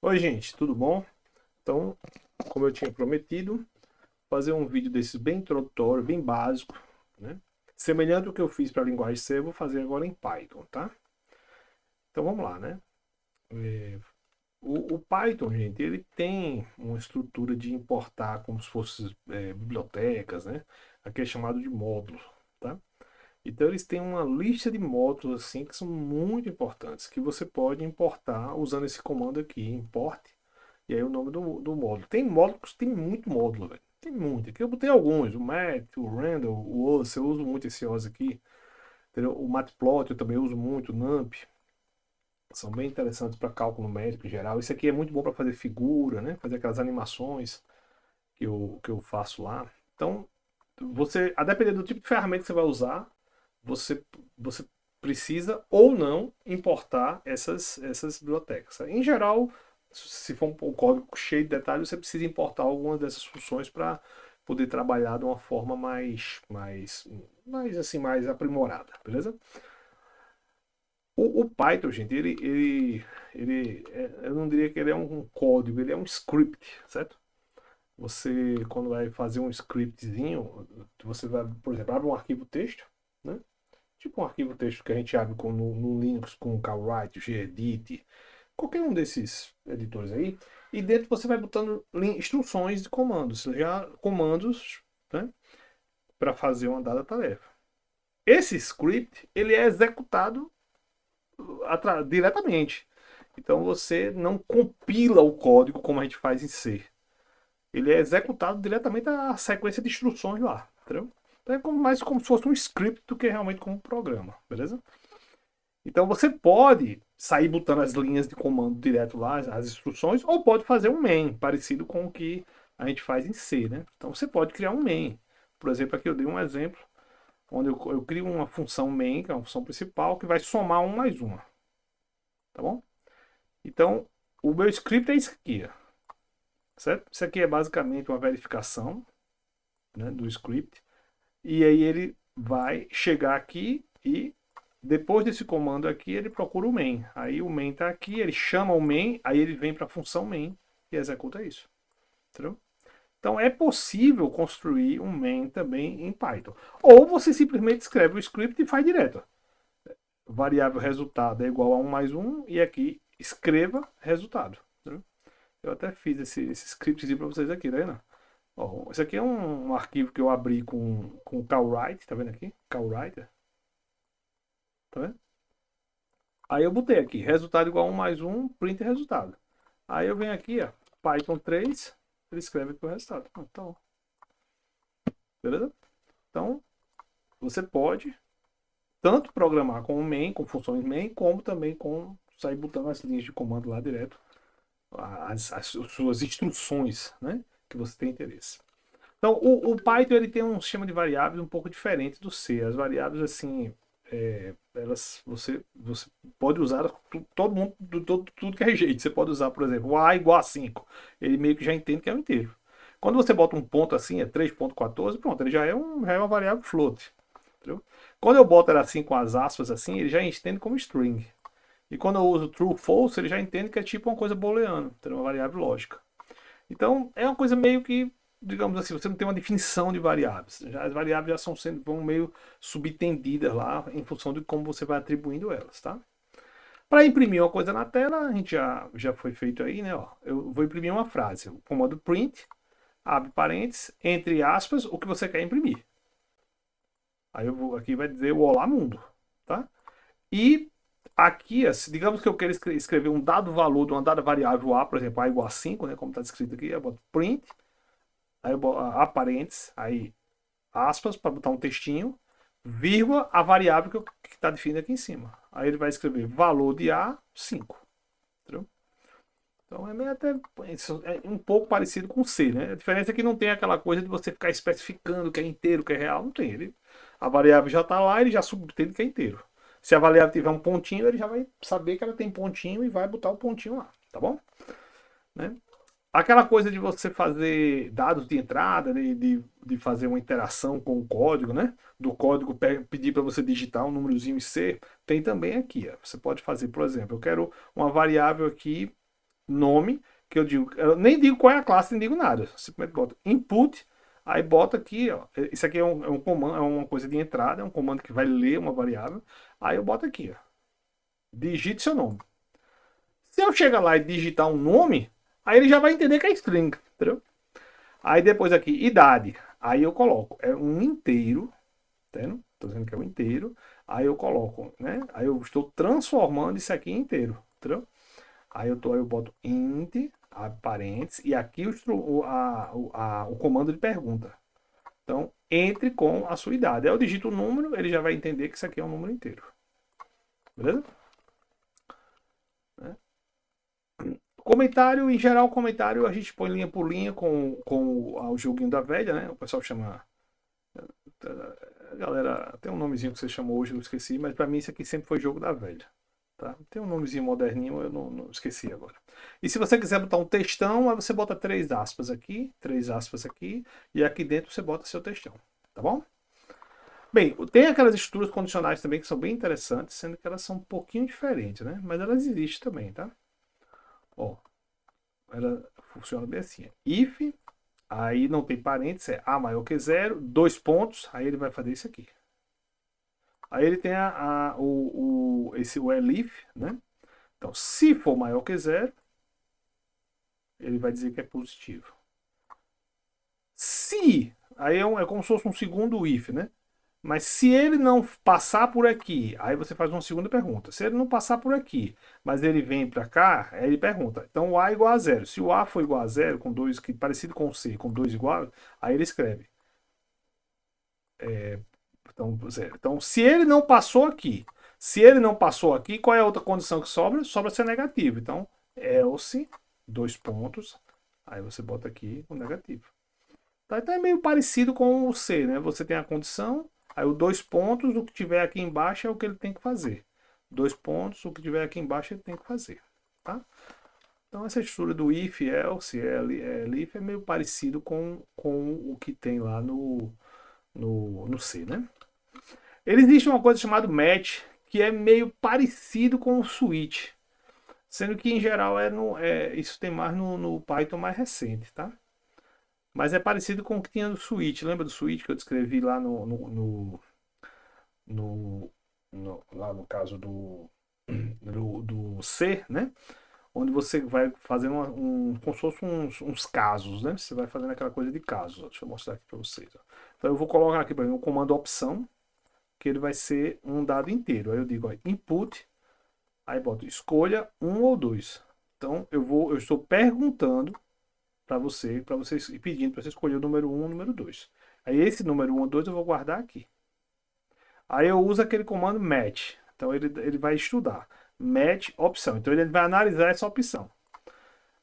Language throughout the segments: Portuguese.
Oi, gente, tudo bom? Então, como eu tinha prometido, fazer um vídeo desses bem introdutório, bem básico, né? Semelhante ao que eu fiz para a linguagem C, eu vou fazer agora em Python, tá? Então vamos lá, né? O Python, gente, ele tem uma estrutura de importar como se fossem bibliotecas, né? Aqui é chamado de módulo, tá? Então eles têm uma lista de módulos assim que são muito importantes, que você pode importar usando esse comando aqui, import. E aí o nome do módulo. Tem módulos, tem muito módulo, velho. Tem muito. Aqui eu botei alguns. O Math, o Randall, o OS, eu uso muito esse OS aqui. Entendeu? O Matplot eu também uso muito, o NumPy. São bem interessantes para cálculo numérico em geral. Esse aqui é muito bom para fazer figura, né? Fazer aquelas animações que eu faço lá. Então, você, a depender do tipo de ferramenta que você vai usar, você precisa ou não importar essas bibliotecas. Em geral, se for um código cheio de detalhes, você precisa importar algumas dessas funções para poder trabalhar de uma forma mais aprimorada, beleza? O Python, gente, eu não diria que ele é um código, ele é um script, certo? Você, quando vai fazer um scriptzinho, você vai, por exemplo, abre um arquivo texto, né? Tipo um arquivo texto que a gente abre no Linux com o CalWrite, o gedit, qualquer um desses editores aí, e dentro você vai botando instruções de comandos, já comandos, né, para fazer uma dada tarefa. Esse script ele é executado diretamente. Então você não compila o código como a gente faz em C. Ele é executado diretamente a sequência de instruções lá, entendeu? Então é mais como se fosse um script do que realmente como um programa, beleza? Então você pode sair botando as linhas de comando direto lá, as instruções, ou pode fazer um main, parecido com o que a gente faz em C, né? Então você pode criar um main. Por exemplo, aqui eu dei um exemplo, onde eu crio uma função main, que é uma função principal, que vai somar um mais uma, tá bom? Então, o meu script é isso aqui, certo? Isso aqui é basicamente uma verificação, né, do script. E aí ele vai chegar aqui e depois desse comando aqui ele procura o main. Aí o main está aqui, ele chama o main, aí ele vem para a função main e executa isso. Entendeu? Então é possível construir um main também em Python. Ou você simplesmente escreve o script e faz direto. Variável resultado é igual a 1 mais 1 e aqui escreva resultado. Entendeu? Eu até fiz esse scriptzinho para vocês aqui, tá vendo? Ó, esse aqui é um arquivo que eu abri com o CalWrite, tá vendo aqui? CalWriter, tá vendo? Aí eu botei aqui, resultado igual a 1 mais 1, print resultado. Aí eu venho aqui, ó, Python 3, ele escreve aqui o resultado. Então, beleza? Então, você pode tanto programar com o main, com funções main, como também com sair botando as linhas de comando lá direto, as suas instruções, né, que você tem interesse. Então, o Python ele tem um sistema de variáveis um pouco diferente do C. As variáveis, assim, elas, você pode usar todo mundo, tudo que é jeito. Você pode usar, por exemplo, o A igual a 5. Ele meio que já entende que é um inteiro. Quando você bota um ponto assim, é 3,14, pronto, ele já é uma variável float. Entendeu? Quando eu boto ela assim com as aspas assim, ele já entende como string. E quando eu uso true, false, ele já entende que é tipo uma coisa booleana, uma variável lógica. Então, é uma coisa meio que, digamos assim, você não tem uma definição de variáveis. As variáveis já vão meio subtendidas lá em função de como você vai atribuindo elas, tá? Para imprimir uma coisa na tela, a gente já foi feito aí, né? Ó, eu vou imprimir uma frase. O comando print, abre parênteses, entre aspas, o que você quer imprimir. Aí eu vou, aqui vai dizer o olá mundo, tá? E aqui, digamos que eu quero escrever um dado valor de uma dada variável A, por exemplo, A igual a 5, né? Como está descrito aqui, eu boto print, aí eu boto aparentes, aí aspas para botar um textinho, vírgula, a variável que está definida aqui em cima. Aí ele vai escrever valor de A 5. Entendeu? Então é meio até é um pouco parecido com C, né? A diferença é que não tem aquela coisa de você ficar especificando que é inteiro, que é real, não tem. A variável já está lá, ele já subentende que é inteiro. Se a variável tiver um pontinho, ele já vai saber que ela tem pontinho e vai botar o pontinho lá, tá bom? Né? Aquela coisa de você fazer dados de entrada, de fazer uma interação com o código, né? Do código pedir para você digitar um númerozinho em C, tem também aqui. Ó. Você pode fazer, por exemplo, eu quero uma variável aqui nome, que eu nem digo qual é a classe, nem digo nada. Eu simplesmente boto input, aí bota aqui, ó. Isso aqui é um comando, é uma coisa de entrada, é um comando que vai ler uma variável. Aí eu boto aqui, ó. Digite seu nome. Se eu chegar lá e digitar um nome, aí ele já vai entender que é string, entendeu? Aí depois aqui, idade. Aí eu coloco, é um inteiro, tá vendo? Tô dizendo que é um inteiro. Aí eu coloco, né? Aí eu estou transformando isso aqui em inteiro, entendeu? Aí eu boto int, abre parênteses, e aqui o comando de pergunta. Então, entre com a sua idade. Aí eu digito o número, ele já vai entender que isso aqui é um número inteiro. Beleza? Né? Comentário, em geral, comentário a gente põe linha por linha com o joguinho da velha, né? O pessoal chama. A galera, tem um nomezinho que você chamou hoje, eu esqueci, mas para mim isso aqui sempre foi jogo da velha. Tá? Tem um nomezinho moderninho, eu não esqueci agora. E se você quiser botar um textão, aí você bota 3 aspas aqui, e aqui dentro você bota seu textão. Tá bom? Bem, tem aquelas estruturas condicionais também que são bem interessantes, sendo que elas são um pouquinho diferentes, né? Mas elas existem também, tá? Ó, ela funciona bem assim. If, aí não tem parênteses, é A maior que zero, 2 pontos, aí ele vai fazer isso aqui. Aí ele tem o elif, né? Então, se for maior que zero, ele vai dizer que é positivo. Se, aí é como se fosse um segundo if, né? Mas se ele não passar por aqui, aí você faz uma segunda pergunta. Se ele não passar por aqui, mas ele vem para cá, aí ele pergunta. Então o A é igual a zero. Se o A for igual a zero, com dois, parecido com o C, com 2 igual, aí ele escreve. Então, zero. Então, se ele não passou aqui, qual é a outra condição que sobra? Sobra ser negativo. Então, else, 2 pontos, aí você bota aqui o negativo. Tá, então é meio parecido com o C, né? Você tem a condição, aí o 2 pontos, o que tiver aqui embaixo é o que ele tem que fazer. 2 pontos, o que tiver aqui embaixo ele tem que fazer, tá? Então essa estrutura do if, else, elif é meio parecido com o que tem lá no C, né? Ele existe uma coisa chamada match, que é meio parecido com o switch, sendo que em geral isso tem mais no Python mais recente, tá? Mas é parecido com o que tinha no Switch. Lembra do Switch que eu descrevi lá no, lá no caso do C, né? Onde você vai fazendo como se fosse uns casos, né? Você vai fazendo aquela coisa de casos. Ó. Deixa eu mostrar aqui para vocês. Ó. Então eu vou colocar aqui para mim o comando opção, que ele vai ser um dado inteiro. Aí eu digo, ó, input, aí boto escolha 1 ou 2. Então eu estou perguntando para vocês e pedindo para você escolher o número 1 ou o número 2. Aí esse número 1 ou 2 eu vou guardar aqui. Aí eu uso aquele comando match. Então ele vai estudar. Match opção. Então ele vai analisar essa opção.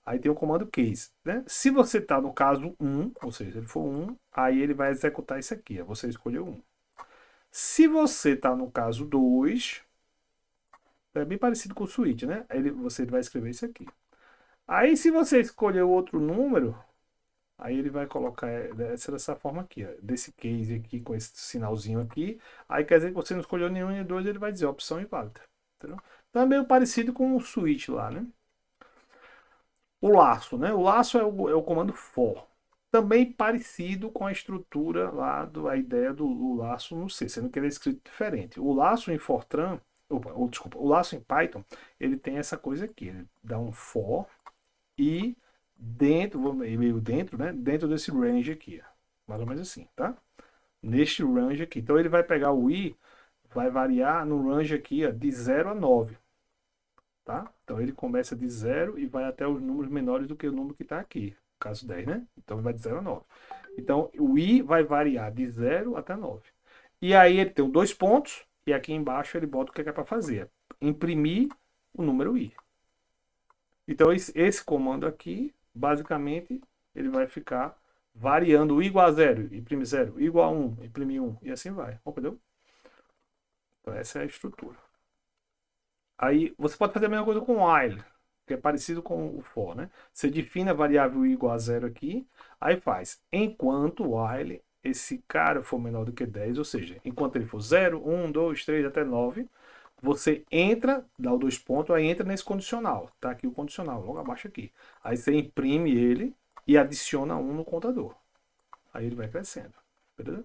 Aí tem o comando case. Né? Se você está no caso 1, ou seja, se ele for 1, aí ele vai executar isso aqui. Você escolheu 1. Se você está no caso 2, é bem parecido com o switch, né? Aí você vai escrever isso aqui. Aí se você escolher outro número, aí ele vai colocar dessa forma aqui, ó, desse case aqui, com esse sinalzinho aqui. Aí quer dizer que você não escolheu nenhum nem dois, ele vai dizer opção inválida. Entendeu? Então é meio parecido com o switch lá, né? O laço, né? O laço é o comando for. Também parecido com a estrutura lá, a ideia do laço no C, sendo que ele é escrito diferente. O laço em Fortran, desculpa, o laço em Python, ele tem essa coisa aqui, ele dá um for e meio dentro, né? Dentro desse range aqui, ó. Mais ou menos assim, tá? Neste range aqui. Então ele vai pegar o i, vai variar no range aqui, ó, de 0 a 9, tá? Então ele começa de 0 e vai até os números menores do que o número que está aqui, no caso 10, né? Então ele vai de 0 a 9. Então o i vai variar de 0 até 9. E aí ele tem 2 pontos e aqui embaixo ele bota o que é para fazer. Imprimir o número i. Então esse comando aqui, basicamente, ele vai ficar variando o igual a 0, imprime 0, igual a 1, imprime 1, e assim vai. Entendeu? Então essa é a estrutura. Aí você pode fazer a mesma coisa com o while, que é parecido com o for, né? Você define a variável i igual a 0 aqui, aí faz enquanto o while esse cara for menor do que 10, ou seja, enquanto ele for 0, 1, 2, 3 até 9, você entra, dá o 2 pontos, aí entra nesse condicional. Tá aqui o condicional, logo abaixo aqui. Aí você imprime ele e adiciona 1 no contador. Aí ele vai crescendo. Beleza?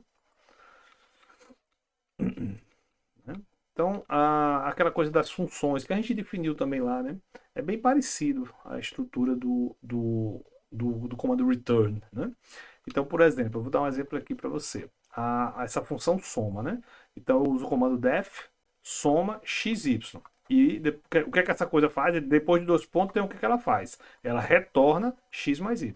Então, aquela coisa das funções que a gente definiu também lá, né? É bem parecido a estrutura do comando return, né? Então, por exemplo, eu vou dar um exemplo aqui para você. Essa função soma, né? Então, eu uso o comando def soma xy. E o que é que essa coisa faz? Depois de 2 pontos, tem o que é que ela faz? Ela retorna x mais y.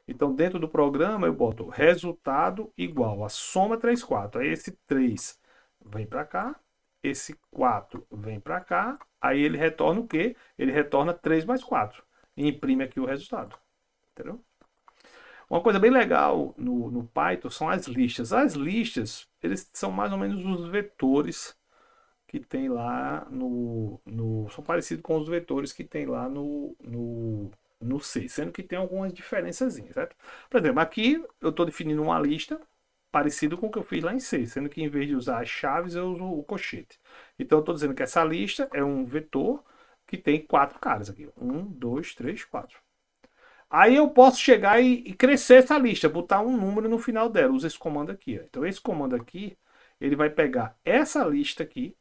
Então, dentro do programa, eu boto resultado igual a soma 3, 4. Aí esse 3 vem para cá, esse 4 vem para cá, aí ele retorna o quê? Ele retorna 3 mais 4. E imprime aqui o resultado. Entendeu? Uma coisa bem legal no Python são as listas. As listas, eles são mais ou menos os vetores que tem lá são parecidos com os vetores que tem lá no C, sendo que tem algumas diferenças, certo? Por exemplo, aqui eu estou definindo uma lista parecido com o que eu fiz lá em C, sendo que em vez de usar as chaves, eu uso o colchete. Então eu estou dizendo que essa lista é um vetor que tem 4 caras aqui. 1, 2, 3, 4. Aí eu posso chegar e crescer essa lista, botar um número no final dela. Usa esse comando aqui. Ó. Então esse comando aqui, ele vai pegar essa lista aqui,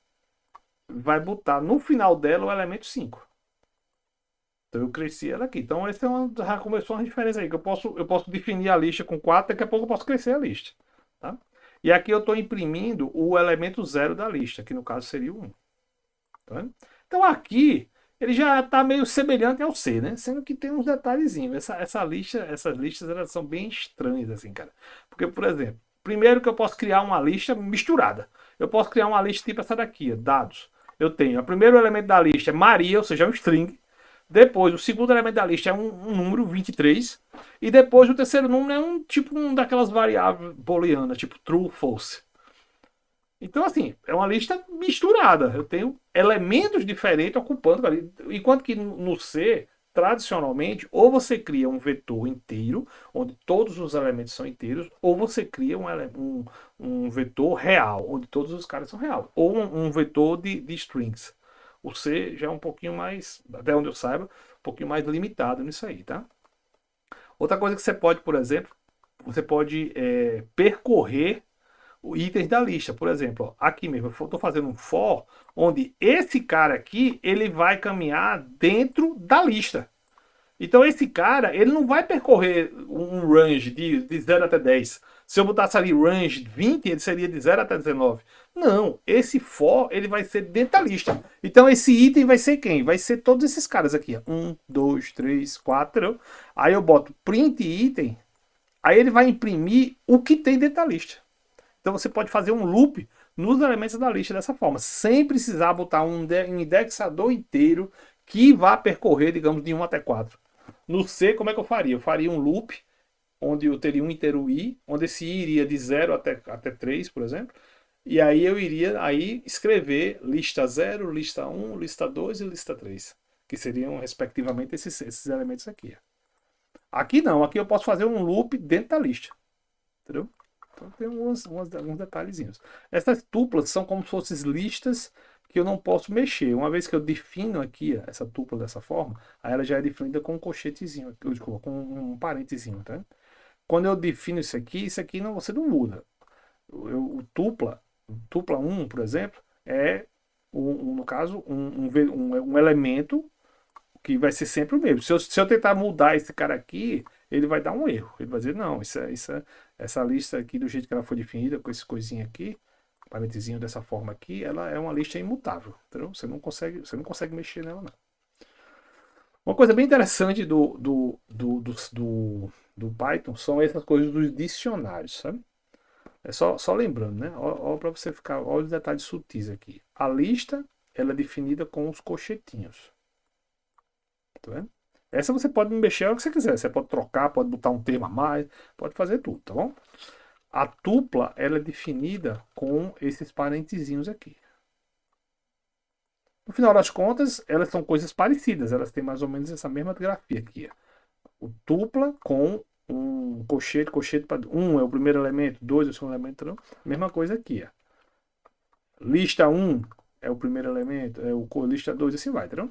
vai botar no final dela o elemento 5. Então eu cresci ela aqui. Então essa já começou uma diferença aí, que eu posso definir a lista com 4, daqui a pouco eu posso crescer a lista. Tá? E aqui eu estou imprimindo o elemento 0 da lista, que no caso seria o 1. Tá? Então aqui ele já está meio semelhante ao C, né? Sendo que tem uns detalhezinhos. Essas listas elas são bem estranhas, assim, cara. Porque, por exemplo, primeiro que eu posso criar uma lista misturada. Eu posso criar uma lista tipo essa daqui, dados. Eu tenho, o primeiro elemento da lista é Maria, ou seja, um string. Depois, o segundo elemento da lista é um número, 23. E depois, o terceiro número é um daquelas variáveis booleanas, tipo true, false. Então, assim, é uma lista misturada. Eu tenho elementos diferentes ocupando ali. Enquanto que no C, tradicionalmente, ou você cria um vetor inteiro, onde todos os elementos são inteiros, ou você cria um vetor real, onde todos os caras são real. Ou um vetor de strings. O C já é um pouquinho mais, até onde eu saiba, um pouquinho mais limitado nisso aí, tá? Outra coisa que você pode, por exemplo, você pode percorrer itens da lista. Por exemplo, ó, aqui mesmo, eu estou fazendo um for, onde esse cara aqui, ele vai caminhar dentro da lista. Então esse cara, ele não vai percorrer um range de 0 até 10. Se eu botasse ali range 20, ele seria de 0 até 19. Não, esse for, ele vai ser dentro da lista. Então esse item vai ser quem? Vai ser todos esses caras aqui. 1, 2, 3, 4. Aí eu boto print item, aí ele vai imprimir o que tem dentro da lista. Então você pode fazer um loop nos elementos da lista dessa forma, sem precisar botar um indexador inteiro que vá percorrer, digamos, de 1 até 4. No C, como é que eu faria? Eu faria um loop onde eu teria um inteiro i, onde esse i iria de 0 até 3, por exemplo, e aí eu iria escrever lista 0, lista 1, lista 2 e lista 3, que seriam, respectivamente, esses elementos aqui. Aqui não, aqui eu posso fazer um loop dentro da lista, entendeu? Então tem uns detalhezinhos. Essas tuplas são como se fossem listas que eu não posso mexer. Uma vez que eu defino aqui essa tupla dessa forma, aí ela já é definida com um colchetezinho, com um parentezinho, tá? Quando eu defino isso aqui não, você não muda. O tupla 1, por exemplo, é, no caso, um elemento que vai ser sempre o mesmo. Se eu tentar mudar esse cara aqui, ele vai dar um erro. Ele vai dizer, não, essa lista aqui, do jeito que ela foi definida, com esse coisinho aqui, parentezinho dessa forma aqui, ela é uma lista imutável. Entendeu? Você não consegue mexer nela, não. Uma coisa bem interessante do Python são essas coisas dos dicionários, sabe? É só lembrando, né? Olha para você ficar, olha os detalhes sutis aqui. A lista, ela é definida com os colchetinhos. Tá vendo? Essa você pode mexer o que você quiser. Você pode trocar, pode botar um termo a mais, pode fazer tudo, tá bom? A tupla, ela é definida com esses parentezinhos aqui. No final das contas, elas são coisas parecidas. Elas têm mais ou menos essa mesma grafia aqui. O tupla com um colchete para 1 é o primeiro elemento, 2 é o segundo elemento, não? Mesma coisa aqui. Ó. Lista 1 é o primeiro elemento, é o lista 2, assim vai, entendeu?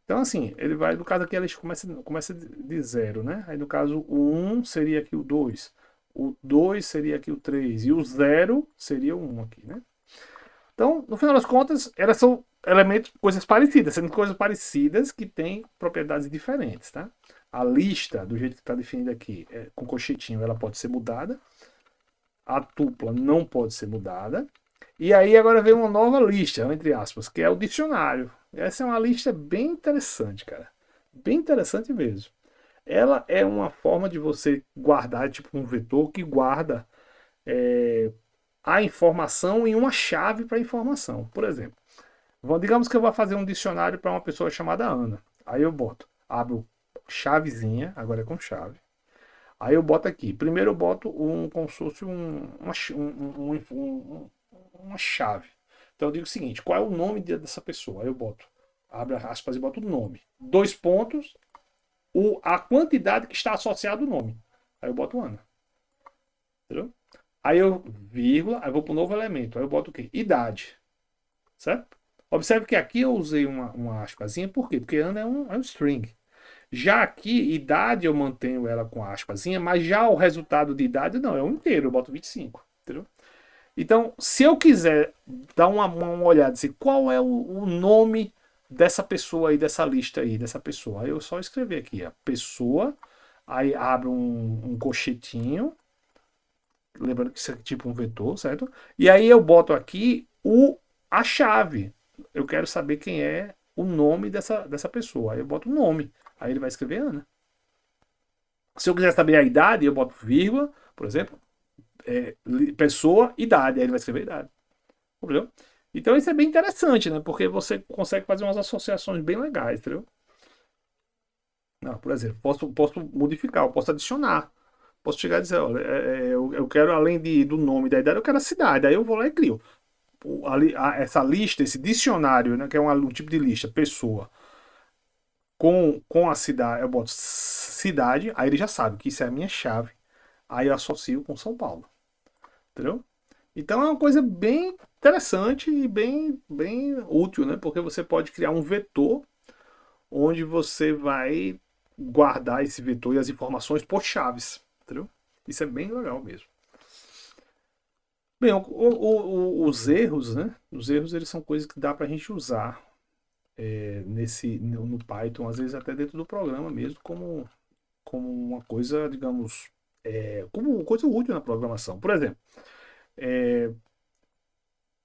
Então, assim, ele vai, no caso aqui, a lista começa de zero, né? Aí, no caso, o 1 seria aqui o 2, o 2 seria aqui o 3 e o 0 seria o 1 aqui, né? Então, no final das contas, elas são elementos, coisas parecidas, sendo coisas parecidas que têm propriedades diferentes, tá? A lista, do jeito que está definida aqui, com colchetinho, ela pode ser mudada. A tupla não pode ser mudada. E aí agora vem uma nova lista, entre aspas, que é o dicionário. Essa é uma lista bem interessante, cara. Bem interessante mesmo. Ela é uma forma de você guardar, tipo um vetor que guarda a informação em uma chave para a informação. Por exemplo, digamos que eu vou fazer um dicionário para uma pessoa chamada Ana. Aí eu abro chavezinha, agora é com chave. Aí eu boto aqui. Primeiro eu boto como se fosse uma chave. Então eu digo o seguinte: qual é o nome dessa pessoa? Aí eu abro aspas e boto o nome. Dois pontos, a quantidade que está associada ao nome. Aí eu boto Ana. Entendeu? Aí eu, vírgula, aí eu vou para o novo elemento. Aí eu boto o quê? Idade. Certo? Observe que aqui eu usei uma aspazinha, por quê? Porque Ana é um string. Já aqui, idade eu mantenho ela com a aspazinha, mas já o resultado de idade não, é um inteiro, eu boto 25. Entendeu? Então, se eu quiser dar uma olhada, dizer qual é o nome dessa pessoa aí, dessa lista aí, dessa pessoa, aí eu só escrever aqui, a pessoa, aí abro um colchetinho, lembrando que isso é tipo um vetor, certo? E aí eu boto aqui a chave. Eu quero saber quem é o nome dessa pessoa. Aí eu boto o nome. Aí ele vai escrever Ana. Se eu quiser saber a idade, eu boto vírgula, por exemplo, pessoa, idade. Aí ele vai escrever idade. Entendeu? Então isso é bem interessante, né? Porque você consegue fazer umas associações bem legais, entendeu? Não, por exemplo, posso modificar, eu posso adicionar. Posso chegar e dizer, olha, eu quero, além do nome e da idade, eu quero a cidade. Aí eu vou lá e crio. Essa lista, esse dicionário, né, que é um tipo de lista, pessoa, com a cidade, eu boto cidade, aí ele já sabe que isso é a minha chave. Aí eu associo com São Paulo. Entendeu? Então é uma coisa bem interessante e bem útil, né? Porque você pode criar um vetor onde você vai guardar esse vetor e as informações por chaves. Entendeu? Isso é bem legal mesmo. Bem, os erros, né? Os erros eles são coisas que dá para a gente usar no Python, às vezes até dentro do programa mesmo, como uma coisa, digamos, como coisa útil na programação. Por exemplo,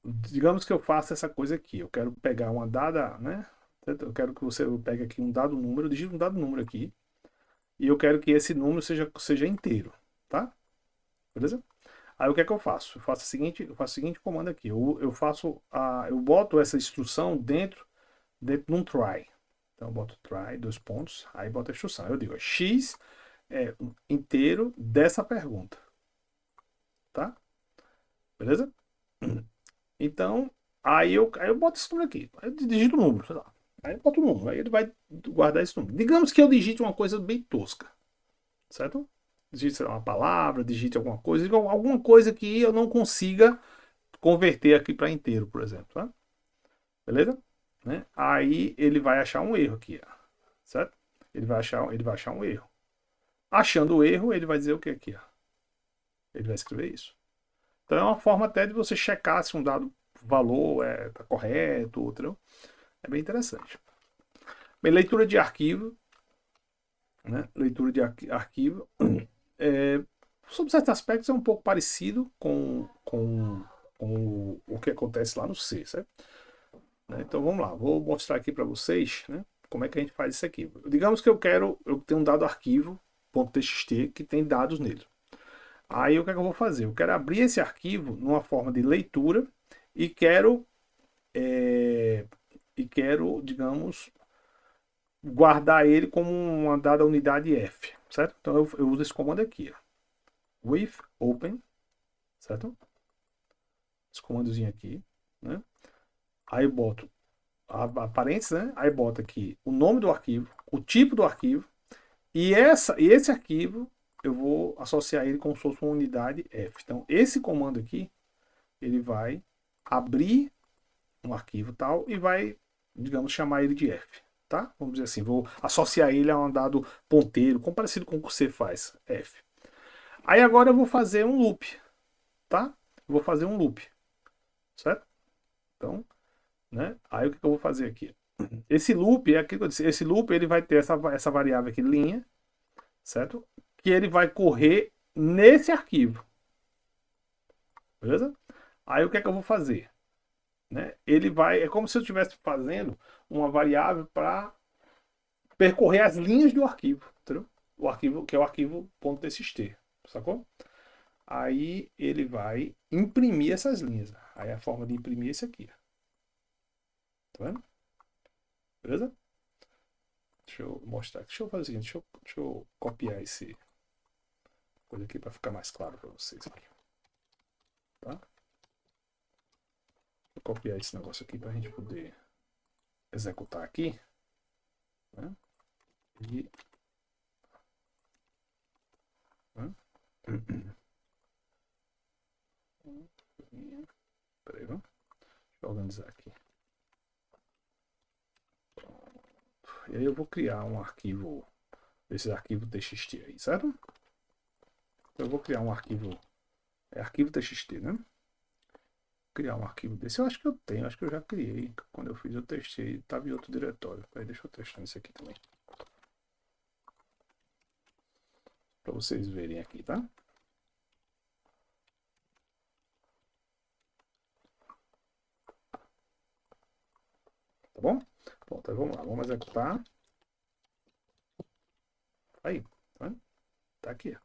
digamos que eu faça essa coisa aqui. Eu quero pegar uma dada, né? Eu quero que você pegue aqui um dado número, digite um dado número aqui, e eu quero que esse número seja inteiro, tá? Beleza? Aí o que é que eu faço? Eu faço o seguinte comando aqui. Eu boto essa instrução dentro de um try. Então eu boto try, dois pontos, aí boto a instrução. Eu digo, x é inteiro dessa pergunta. Tá? Beleza? Então, aí eu boto esse número aqui. Aí eu digito o número, sei lá. Aí eu boto o número. Aí ele vai guardar esse número. Digamos que eu digite uma coisa bem tosca. Certo? Digite, sei lá, uma palavra, digite alguma coisa que eu não consiga converter aqui para inteiro, por exemplo. Tá? Beleza? Né? Aí ele vai achar um erro aqui, ó, certo? Ele vai achar um erro. Achando o erro, ele vai dizer o que aqui, ó? Ele vai escrever isso. Então é uma forma até de você checar se um dado valor está correto, outro. É bem interessante. Bem, leitura de arquivo, né? Leitura de arquivo, sob certos aspectos é um pouco parecido com o que acontece lá no C, certo? Então vamos lá, vou mostrar aqui para vocês, né, como é que a gente faz isso aqui. Digamos que eu tenho um dado arquivo .txt que tem dados nele. Aí o que é que eu vou fazer? Eu quero abrir esse arquivo numa forma de leitura e digamos, guardar ele como uma dada unidade F, certo? Então eu uso esse comando aqui, ó, with open, certo? Esse comandozinho aqui, né? Aí eu boto a parênteses, né? Aí bota aqui o nome do arquivo, o tipo do arquivo e esse arquivo eu vou associar ele como se fosse uma unidade F. Então esse comando aqui ele vai abrir um arquivo tal e vai, digamos, chamar ele de F, tá? Vamos dizer assim, vou associar ele a um dado ponteiro, como parecido com o que você faz, F. Aí agora eu vou fazer um loop, tá? Vou fazer um loop, certo? Então, né? Aí o que eu vou fazer aqui? Esse loop é aquilo que eu disse, esse loop ele vai ter essa variável aqui, linha, certo? Que ele vai correr nesse arquivo, beleza? Aí o que é que eu vou fazer? Né? Ele vai, é como se eu estivesse fazendo uma variável para percorrer as linhas do arquivo, entendeu? O arquivo que é o arquivo .txt, sacou? Aí ele vai imprimir essas linhas. Aí a forma de imprimir é esse aqui, tá vendo? Beleza? Deixa eu mostrar. Deixa eu fazer o seguinte, deixa eu copiar esse coisa aqui para ficar mais claro para vocês aqui, tá? Vou copiar esse negócio aqui para a gente poder executar aqui, né? E né? Peraí, vamos organizar aqui. E aí eu vou criar um arquivo, esse arquivo txt aí, certo? Então eu vou criar um arquivo, é arquivo txt, né? Criar um arquivo desse, eu acho que eu tenho, acho que eu já criei. Quando eu fiz, eu testei, estava em outro diretório. Aí deixa eu testar isso aqui também. Para vocês verem aqui, tá? Tá bom? Bom, então vamos lá, vamos executar. Aí, tá? Tá aqui.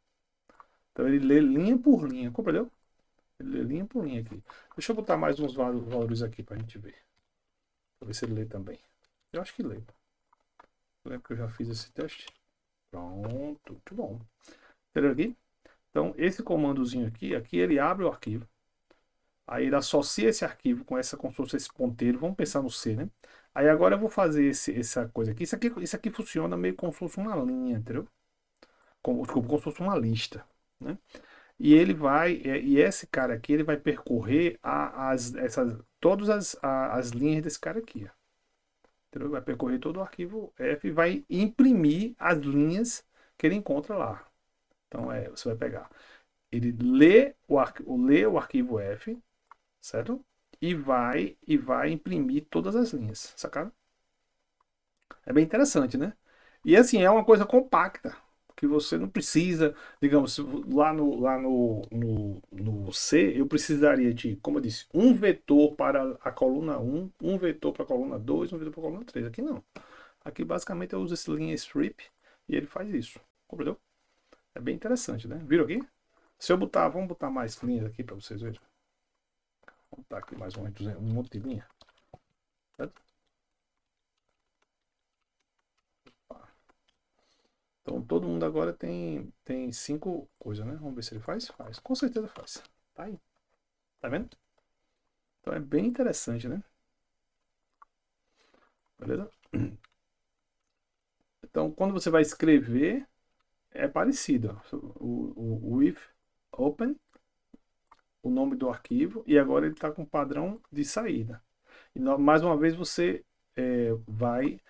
Então ele lê linha por linha, compreendeu? Ele lê linha por linha aqui. Deixa eu botar mais uns valores aqui pra gente ver. Pra ver se ele lê também. Eu acho que lê. Eu lembro que eu já fiz esse teste. Pronto, muito bom. Entendeu aqui? Então, esse comandozinho aqui ele abre o arquivo. Aí ele associa esse arquivo com essa, como se fosse esse ponteiro. Vamos pensar no C, né? Aí agora eu vou fazer essa coisa aqui. Isso aqui funciona meio como se fosse uma linha, entendeu? Desculpa, como se fosse uma lista, né? E ele vai, e esse cara aqui, ele vai percorrer todas as linhas desse cara aqui, ó. Entendeu? Vai percorrer todo o arquivo F e vai imprimir as linhas que ele encontra lá. Então, você vai pegar, ele lê o arquivo F, certo? E vai imprimir todas as linhas, sacado? É bem interessante, né? E assim, é uma coisa compacta, que você não precisa, digamos, lá no C, eu precisaria de, como eu disse, um vetor para a coluna um vetor para a coluna 2, um vetor para a coluna 3. Aqui não. Aqui basicamente eu uso esse linha strip e ele faz isso. Compreendeu? É bem interessante, né? Viram aqui? Se eu botar, vamos botar mais linhas aqui para vocês verem. Vamos botar aqui mais um monte de linha. Certo? Então todo mundo agora tem 5 coisas, né? Vamos ver se ele faz. Faz. Com certeza faz. Tá aí. Tá vendo? Então é bem interessante, né? Beleza? Então quando você vai escrever, é parecido. Ó. O if open, o nome do arquivo, e agora ele está com padrão de saída. E mais uma vez você vai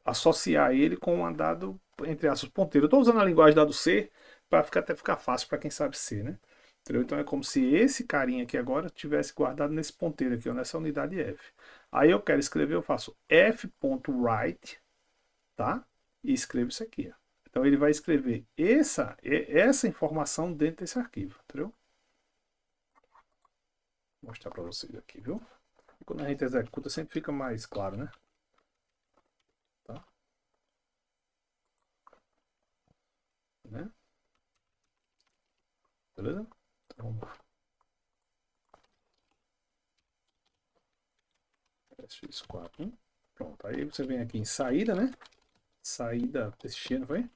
associar ele com um dado, entre aspas, ponteiro. Eu estou usando a linguagem dado C para até ficar fácil para quem sabe C, né? Entendeu? Então é como se esse carinha aqui agora tivesse guardado nesse ponteiro aqui, ó, nessa unidade F. Aí eu quero escrever, eu faço f.write, tá? E escrevo isso aqui, ó. Então ele vai escrever essa informação dentro desse arquivo, entendeu? Vou mostrar para vocês aqui, viu? E quando a gente executa sempre fica mais claro, né? Tá? Né? Beleza? Então vamos lá. SX4. Pronto. Aí você vem aqui em saída, né? Saída TXT, não foi?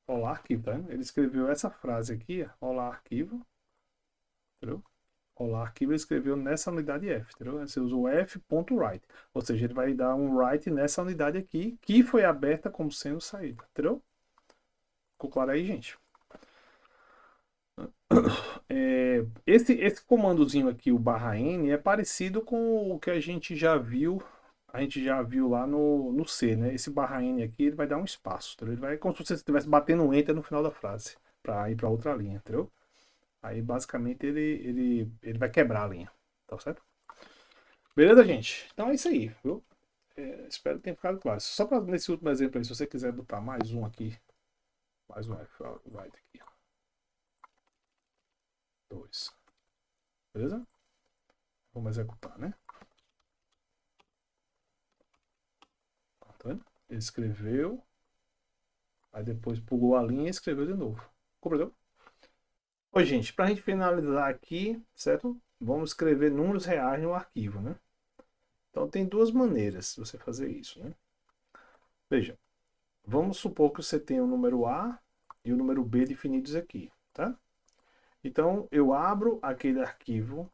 Olá, arquivo, tá vendo? Ele escreveu essa frase aqui, ó. Olá, arquivo. Entendeu? Olá, arquivo ele escreveu nessa unidade F, entendeu? Você usa o f.write. Ou seja, ele vai dar um write nessa unidade aqui, que foi aberta como sendo saída, entendeu? Ficou claro aí, gente? Esse comandozinho aqui, o /n, é parecido com o que a gente já viu. A gente já viu lá no C, né? Esse /n aqui, ele vai dar um espaço, entendeu? Ele vai como se você estivesse batendo um enter no final da frase, para ir para outra linha, entendeu? Aí, basicamente, ele vai quebrar a linha, tá certo? Beleza, gente? Então é isso aí, viu? Espero que tenha ficado claro. Só para nesse último exemplo aí, se você quiser botar mais um aqui, mais um F, right aqui, dois. Beleza? Vamos executar, né? Tá vendo? Ele escreveu, aí depois pulou a linha e escreveu de novo. Compreendeu? Oi, gente, para a gente finalizar aqui, certo? Vamos escrever números reais no arquivo, né? Então tem duas maneiras de você fazer isso, né? Veja, vamos supor que você tenha o número A e o número B definidos aqui, tá? Então eu abro aquele arquivo,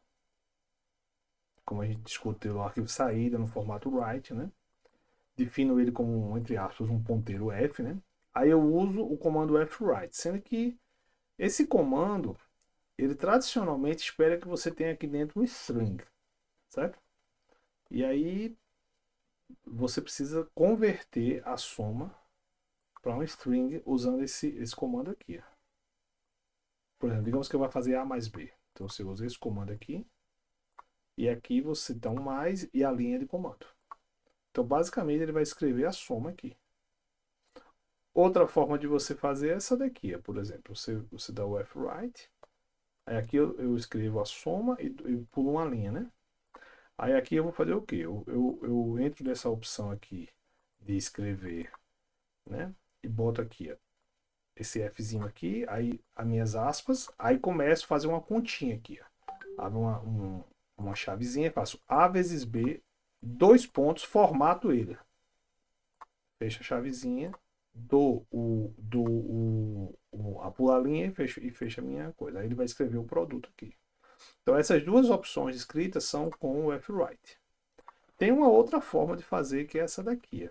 como a gente discutiu, o arquivo saída no formato write, né? Defino ele como, entre aspas, um ponteiro F, né? Aí eu uso o comando fwrite, sendo que esse comando, ele tradicionalmente espera que você tenha aqui dentro um string, certo? E aí você precisa converter a soma para um string usando esse comando aqui. Por exemplo, digamos que eu vou fazer A mais B. Então você usa esse comando aqui, e aqui você dá um mais e a linha de comando. Então basicamente ele vai escrever a soma aqui. Outra forma de você fazer é essa daqui, por exemplo, você dá o fwrite, aí aqui eu escrevo a soma e pulo uma linha, né? Aí aqui eu vou fazer o quê? Eu entro nessa opção aqui de escrever, né? E boto aqui, ó, esse Fzinho aqui, aí as minhas aspas, aí começo a fazer uma continha aqui, ó. Abro uma chavezinha, faço A vezes B, dois pontos, formato ele. Fecha a chavezinha, a pula linha e fecha a minha coisa. Aí ele vai escrever o produto aqui. Então essas duas opções escritas são com o fwrite. Tem uma outra forma de fazer que é essa daqui,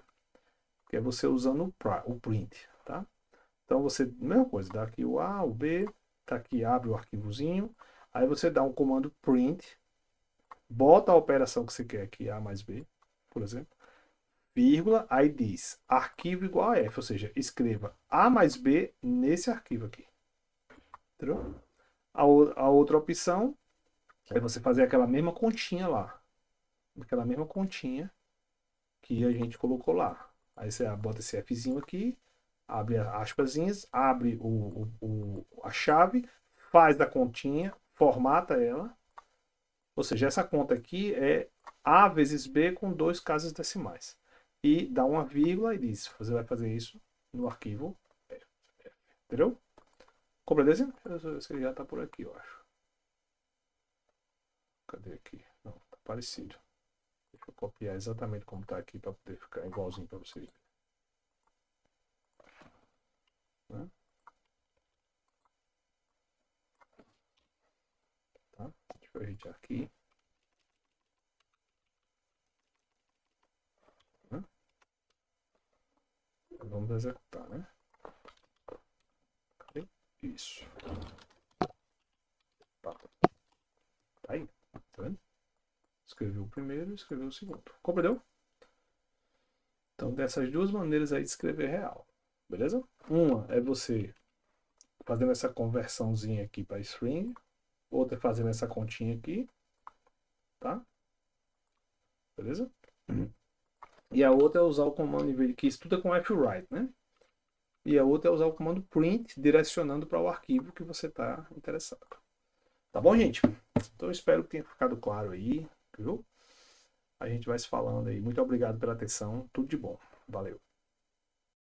que é você usando o print, tá? Então você, mesma coisa, dá aqui o A, o B, tá aqui, abre o arquivozinho, aí você dá um comando print, bota a operação que você quer aqui, A mais B, por exemplo, vírgula, aí diz arquivo igual a F, ou seja, escreva A mais B nesse arquivo aqui. Entendeu? A outra opção é você fazer aquela mesma continha lá. Aquela mesma continha que a gente colocou lá. Aí você bota esse Fzinho aqui, abre as aspasinhas, abre a chave, faz da continha, formata ela. Ou seja, essa conta aqui é A vezes B com dois casas decimais. E dá uma vírgula e diz, você vai fazer isso no arquivo F. Entendeu? Compreendeu? Esse já está por aqui, eu acho. Cadê aqui? Não, tá parecido. Deixa eu copiar exatamente como está aqui para poder ficar igualzinho para vocês. Né? Tá? Deixa eu ajeitar aqui. Né? Vamos executar, né? Cadê? Isso. Tá aí. Tá vendo? Escreveu o primeiro e escreveu o segundo. Compreendeu? Então, dessas duas maneiras aí de escrever real. Beleza? Uma é você fazendo essa conversãozinha aqui para string. Outra é fazendo essa continha aqui. Tá? Beleza? E a outra é usar o comando, em vez de que isso tudo é com fwrite, né? E a outra é usar o comando print direcionando para o arquivo que você está interessado. Tá bom, gente? Então eu espero que tenha ficado claro aí, viu? A gente vai se falando aí. Muito obrigado pela atenção. Tudo de bom. Valeu.